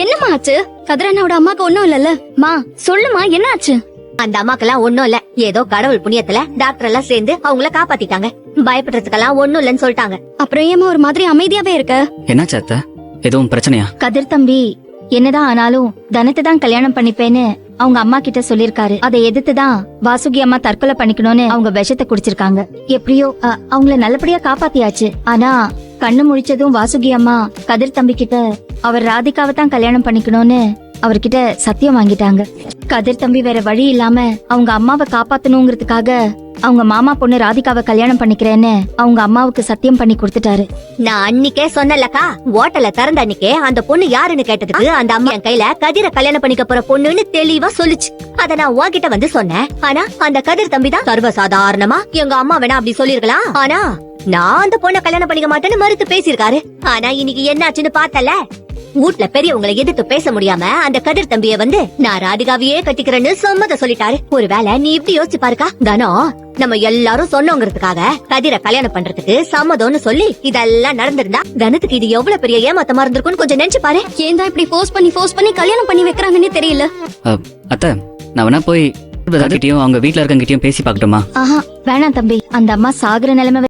என்னம்மா ஆச்சு? கதிரண்ணாவோட அம்மாக்கு ஒண்ணும் இல்லல்ல? மா சொல்லுமா, என்ன ஆச்சு? அந்த அம்மாக்கெல்லாம் ஒண்ணும் இல்ல. ஏதோ கடவுள் புண்ணியத்துல டாக்டர் எல்லாம் சேர்ந்து அவங்கள காப்பாத்திட்டாங்க. பயப்படுறதுக்கெல்லாம் ஒண்ணும் இல்லன்னு சொல்லிட்டாங்க. அப்புறம் ஏமா ஒரு மாதிரி அமைதியாவே இருக்க? என்னாச்சு அத்தை? எதுவும் பிரச்சனையா? கதிர் தம்பி என்னதான் ஆனாலும் தனத்தை தான் கல்யாணம் பண்ணிப்பேன்னு அவங்க அம்மா கிட்ட சொல்லிருக்காரு. அதை எதிர்த்துதான் வாசுகி அம்மா தற்கொலை பண்ணிக்கணும்னு அவங்க விஷத்தை குடிச்சிருக்காங்க. எப்படியோ அவங்கள நல்லபடியா காப்பாத்தியாச்சு. ஆனா கண்ணு முழிச்சதும் வாசுகி அம்மா கதிர் தம்பி கிட்ட அவர் ராதிகாவை தான் கல்யாணம் பண்ணிக்கணும்னு அவர்கிட்ட சத்தியம் வாங்கிட்டாங்க. கதிர் தம்பி வேற வழி இல்லாம அவங்க அம்மாவை காப்பாத்தணுங்கிறதுக்காக அவங்க மாமா பொண்ணு ராதிகாவை கல்யாணம் பண்ணிக்கிறேன்னு அவங்க அம்மாவுக்கு சத்தியம் பண்ணி கொடுத்துட்டாரு. நான் அன்னிக்கே சொன்னலக்கா, ஓட்டல திறந்த அன்னிக்கே அந்த பொண்ணு யாருன்னு கேட்டதுக்கு அந்த அம்மா என் கையில கதிர கல்யாணம் பண்ணிக்க போற பொண்ணுன்னு தெளிவா சொல்லுச்சு. அத நான் உன்கிட்ட வந்து சொன்னேன். ஆனா அந்த கதிர் தம்பி தான் சர்வசாதாரணமா எங்க அம்மா வேணா அப்படி சொல்லிருக்கலாம். ஆனா நான் அந்த பொண்ணை கல்யாணம் பண்ணிக்க மாட்டேன்னு மறுத்து பேசியிருக்காரு. ஆனா இன்னைக்கு என்னாச்சுன்னு பார்த்தல, வீட்ல பெரியவங்களை எதிர்த்து பேச முடியாம அந்த கதிர் தம்பிய வந்து நான் ராதிகாவையே கட்டிக்கிறேன்னு சம்மத சொல்லிட்டாரு. ஒருவேளை நீ இப்படி யோசிச்சு பாருக்கா, தனம் நம்ம எல்லாரும் சொன்னோங்கிறதுக்காக கதிர கல்யாணம் பண்றதுக்கு சம்மதம்னு சொல்லி இதெல்லாம் நடந்திருந்தா தனத்துக்கு இது எவ்வளவு பெரிய ஏமாத்தமா இருந்திருக்கும்னு கொஞ்சம் நினைச்சு பாரு. ஏன் தான் இப்படி ஃபோர்ஸ் பண்ணி கல்யாணம் பண்ணி வைக்கிறாங்கன்னே தெரியல. அத்தை, நான் வேணா போய் கிட்டயும் அவங்க வீட்டுல இருக்கவங்க கிட்டயும் பேசி பாக்கட்டுமா? ஆஹா வேணாம் தம்பி, அந்த அம்மா சாகுற நிலைமை